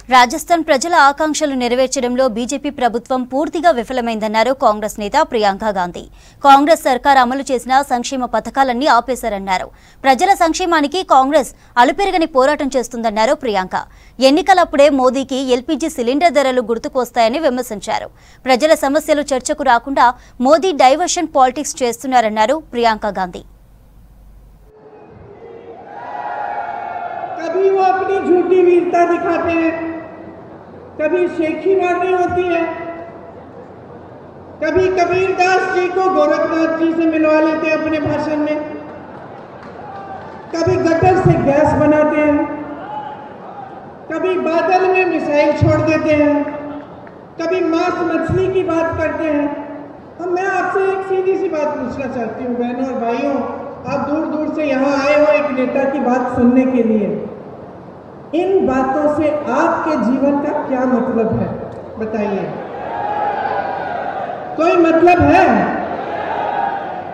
రాజస్థాన్ ప్రజల ఆకాంక్షలు నెరవేర్చడంలో బీజేపీ ప్రభుత్వం పూర్తిగా విఫలమైందన్నారు కాంగ్రెస్ నేత ప్రియాంక గాంధీ. కాంగ్రెస్ సర్కార్ అమలు చేసిన సంక్షేమ పథకాలన్నీ ఆపేశారన్నారు. ప్రజల సంక్షేమానికి కాంగ్రెస్ అలుపెరగని పోరాటం చేస్తుందన్నారు ప్రియాంక. ఎన్నికలప్పుడే మోదీకి ఎల్పీజీ సిలిండర్ ధరలు గుర్తుకొస్తాయని విమర్శించారు. ప్రజల సమస్యలు చర్చకు రాకుండా మోదీ డైవర్షన్ పాలిటిక్స్ చేస్తున్నారన్నారు ప్రియాంక గాంధీ. कभी वो अपनी झूठी वीरता दिखाते हैं, कभी शेखी मारनी होती है, कभी कबीरदास जी को गोरखनाथ जी से मिलवा लेते हैं अपने भाषण में, कभी गटर से गैस बनाते हैं, कभी बादल में मिसाइल छोड़ देते हैं, कभी मांस मछली की बात करते हैं। अब मैं आपसे एक सीधी सी बात पूछना चाहती हूँ बहनों और भाइयों, आप दूर दूर से यहाँ आए हो एक नेता की बात सुनने के लिए। इन बातों से आपके जीवन का क्या मतलब है बताइए? कोई मतलब है?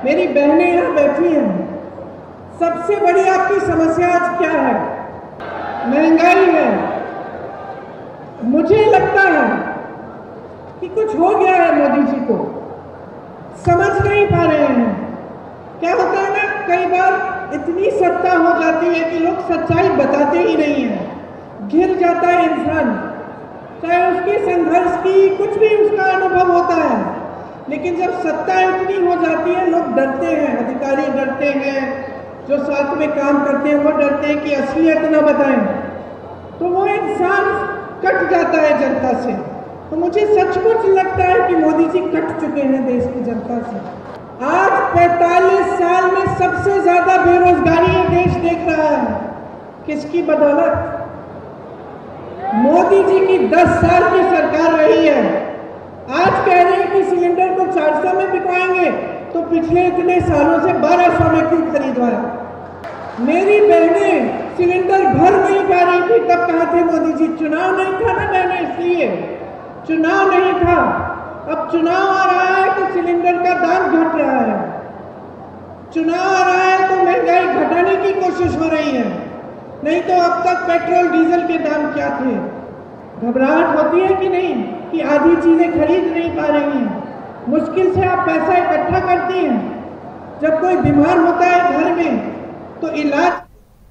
मेरी बहनें यहाँ बैठी हैं, सबसे बड़ी आपकी समस्या आज क्या है? महंगाई है। मुझे लगता है कि कुछ हो गया है मोदी जी को, समझ नहीं पा रहे हैं। क्या होता है ना, कई बार इतनी सत्ता हो जाती है कि लोग सच्चाई बताते ही नहीं हैं। घिर जाता है इंसान, चाहे उसके संघर्ष की कुछ भी उसका अनुभव होता है, लेकिन जब सत्ता इतनी हो जाती है लोग डरते हैं, अधिकारी डरते हैं, जो साथ में काम करते हैं वो डरते हैं कि असलियत न बताएं, तो वो इंसान कट जाता है जनता से। तो मुझे सचमुच लगता है कि मोदी जी कट चुके हैं देश की जनता से। आज 45 साल में सबसे ज्यादा बेरोजगारी ये देश देख रहा है। किसकी बदौलत? मोदी जी की 10 साल की सरकार रही है। आज कह रहे हैं कि सिलेंडर को 400 में बिकवाएंगे, तो पिछले इतने सालों से 1200 में क्यों खरीदवाया? मेरी बहनें सिलेंडर भर नहीं पा रही थी, तब कहा थे मोदी जी चुनाव नहीं था ना बहनें, इसलिए चुनाव नहीं था। अब चुनाव आ रहा है तो सिलेंडर का दाम घट रहा है, चुनाव आ रहा है तो महंगाई घटाने की कोशिश हो रही है। नहीं तो अब तक पेट्रोल डीजल के दाम क्या थे? घबराहट होती है कि नहीं कि आधी चीजें खरीद नहीं पा रही हैं? मुश्किल से आप पैसा इकट्ठा करती हैं। जब कोई बीमार होता है घर में तो इलाज